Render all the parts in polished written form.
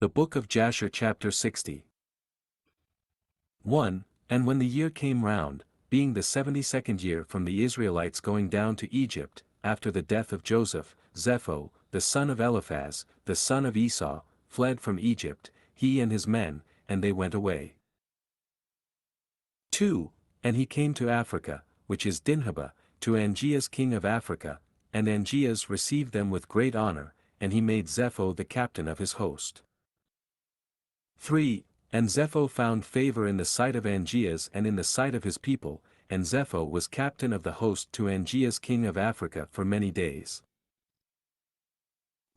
The Book of Jasher chapter 60. 1. And when the year came round, being the 72nd year from the Israelites going down to Egypt, after the death of Joseph, Zepho, the son of Eliphaz, the son of Esau, fled from Egypt, he and his men, and they went away. 2. And he came to Africa, which is Dinhabah, to Angeas king of Africa, and Angeas received them with great honor, and he made Zepho the captain of his host. 3. And Zepho found favor in the sight of Angeas and in the sight of his people, and Zepho was captain of the host to Angeas king of Africa for many days.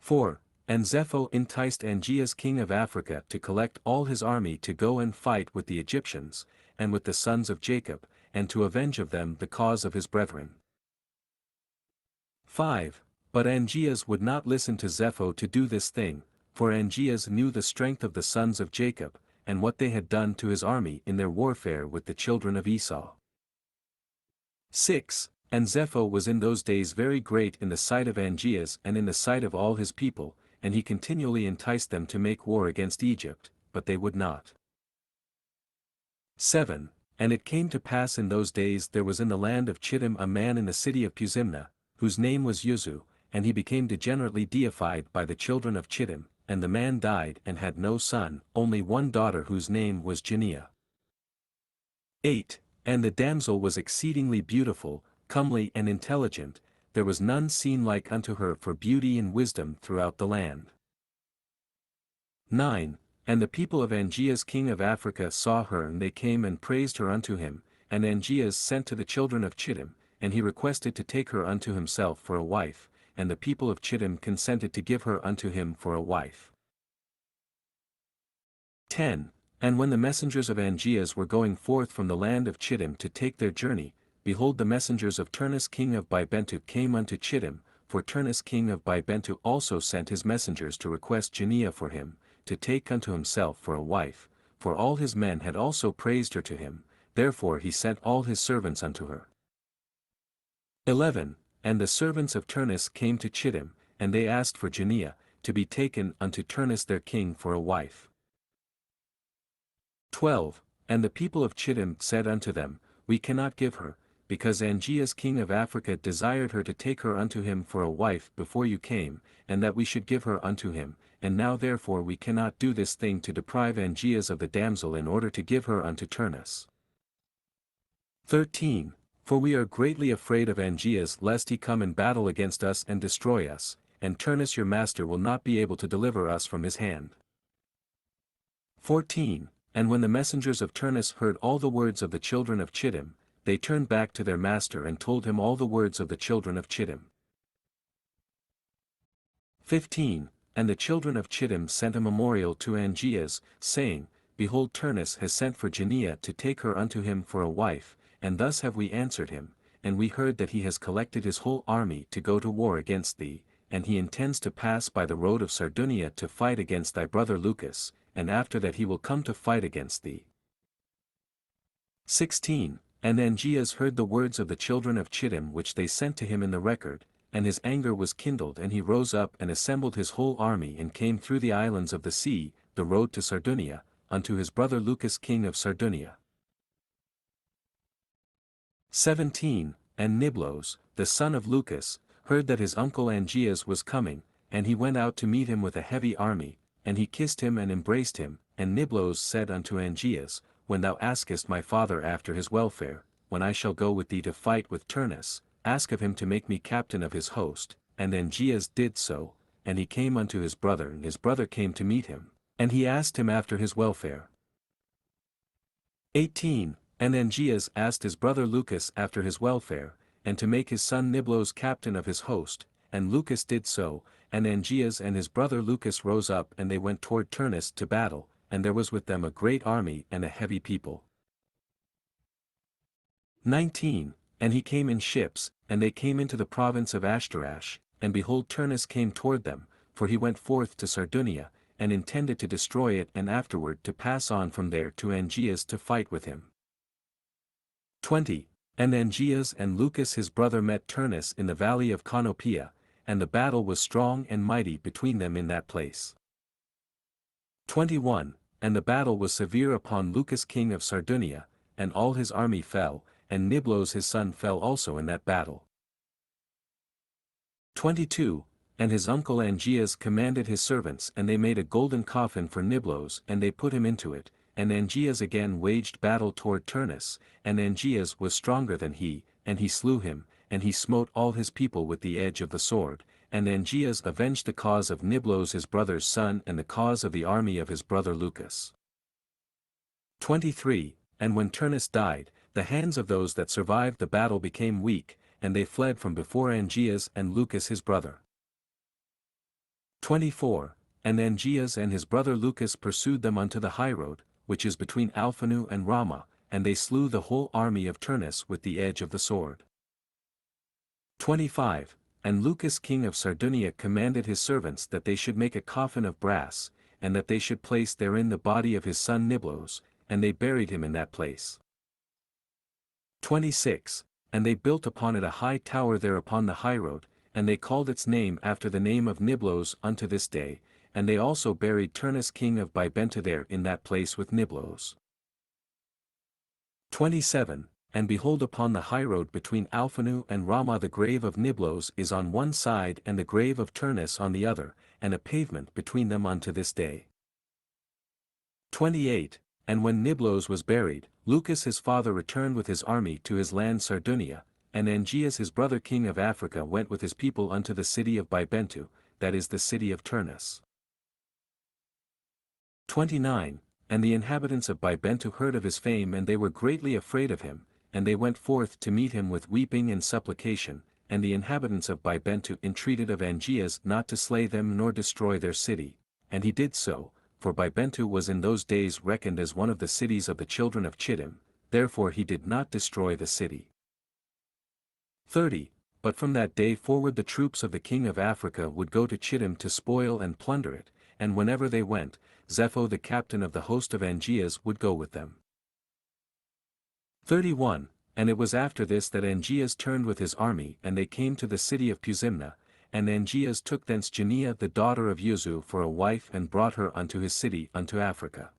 4. And Zepho enticed Angeas king of Africa to collect all his army to go and fight with the Egyptians, and with the sons of Jacob, and to avenge of them the cause of his brethren. 5. But Angeas would not listen to Zepho to do this thing, for Angeas knew the strength of the sons of Jacob, and what they had done to his army in their warfare with the children of Esau. 6. And Zepho was in those days very great in the sight of Angeas and in the sight of all his people, and he continually enticed them to make war against Egypt, but they would not. 7. And it came to pass in those days there was in the land of Chittim a man in the city of Puzimna, whose name was Uzu, and he became degenerately deified by the children of Chittim, and the man died and had no son, only one daughter whose name was Jeniah. 8. And the damsel was exceedingly beautiful, comely and intelligent, there was none seen like unto her for beauty and wisdom throughout the land. 9. And the people of Angeas king of Africa saw her and they came and praised her unto him, and Angeas sent to the children of Chittim, and he requested to take her unto himself for a wife, and the people of Chittim consented to give her unto him for a wife. 10. And when the messengers of Angeas were going forth from the land of Chittim to take their journey, behold the messengers of Turnus king of Bibentu came unto Chittim, for Turnus king of Bibentu also sent his messengers to request Jeniah for him, to take unto himself for a wife, for all his men had also praised her to him, therefore he sent all his servants unto her. 11. And the servants of Turnus came to Chittim, and they asked for Jeniah, to be taken unto Turnus their king for a wife. 12. And the people of Chittim said unto them, We cannot give her, because Angeas king of Africa desired her to take her unto him for a wife before you came, and that we should give her unto him, and now therefore we cannot do this thing to deprive Angeas of the damsel in order to give her unto Turnus. 13. For we are greatly afraid of Angeas lest he come in battle against us and destroy us, and Turnus your master will not be able to deliver us from his hand. 14. And when the messengers of Turnus heard all the words of the children of Chittim, they turned back to their master and told him all the words of the children of Chittim. 15. And the children of Chittim sent a memorial to Angeas, saying, Behold Turnus has sent for Jeniah to take her unto him for a wife, and thus have we answered him, and we heard that he has collected his whole army to go to war against thee, and he intends to pass by the road of Sardunia to fight against thy brother Lucas, and after that he will come to fight against thee. 16. And Angeas heard the words of the children of Chittim which they sent to him in the record, and his anger was kindled and he rose up and assembled his whole army and came through the islands of the sea, the road to Sardunia, unto his brother Lucas king of Sardunia. 17. And Niblos, the son of Lucas, heard that his uncle Angeas was coming, and he went out to meet him with a heavy army, and he kissed him and embraced him, and Niblos said unto Angeas, When thou askest my father after his welfare, when I shall go with thee to fight with Turnus, ask of him to make me captain of his host, and Angeas did so, and he came unto his brother and his brother came to meet him, and he asked him after his welfare. 18. And Angeas asked his brother Lucas after his welfare, and to make his son Niblos captain of his host, and Lucas did so, and Angeas and his brother Lucas rose up and they went toward Turnus to battle, and there was with them a great army and a heavy people. 19. And he came in ships, and they came into the province of Ashtarash, and behold Turnus came toward them, for he went forth to Sardunia, and intended to destroy it and afterward to pass on from there to Angeas to fight with him. 20. And Angeas and Lucas his brother met Turnus in the valley of Conopia, and the battle was strong and mighty between them in that place. 21. And the battle was severe upon Lucus king of Sardunia, and all his army fell, and Niblos his son fell also in that battle. 22. And his uncle Angeas commanded his servants, and they made a golden coffin for Niblos, and they put him into it, and Angeas again waged battle toward Turnus, and Angeas was stronger than he, and he slew him, and he smote all his people with the edge of the sword, and Angeas avenged the cause of Niblos his brother's son and the cause of the army of his brother Lucus. 23. And when Turnus died, the hands of those that survived the battle became weak, and they fled from before Angeas and Lucus his brother. 24. And Angeas and his brother Lucus pursued them unto the highroad, which is between Alphanu and Ramah, and they slew the whole army of Turnus with the edge of the sword. 25. And Lucus king of Sardunia commanded his servants that they should make a coffin of brass, and that they should place therein the body of his son Niblos, and they buried him in that place. 26. And they built upon it a high tower there upon the highroad, and they called its name after the name of Niblos unto this day, and they also buried Turnus king of Bibentu there in that place with Niblos. 27. And behold, upon the highroad between Alphanu and Ramah the grave of Niblos is on one side and the grave of Turnus on the other, and a pavement between them unto this day. 28. And when Niblos was buried, Lucus his father returned with his army to his land Sardunia, and Angeas his brother king of Africa went with his people unto the city of Bibentu, that is the city of Turnus. 29. And the inhabitants of Bibentu heard of his fame, and they were greatly afraid of him, and they went forth to meet him with weeping and supplication, and the inhabitants of Bibentu entreated of Angeas not to slay them nor destroy their city, and he did so, for Bibentu was in those days reckoned as one of the cities of the children of Chittim, therefore he did not destroy the city. 30. But from that day forward the troops of the king of Africa would go to Chittim to spoil and plunder it, and whenever they went, Zepho the captain of the host of Angeas would go with them. 31. And it was after this that Angeas turned with his army, and they came to the city of Puzimna, and Angeas took thence Genea the daughter of Uzu for a wife and brought her unto his city unto Africa.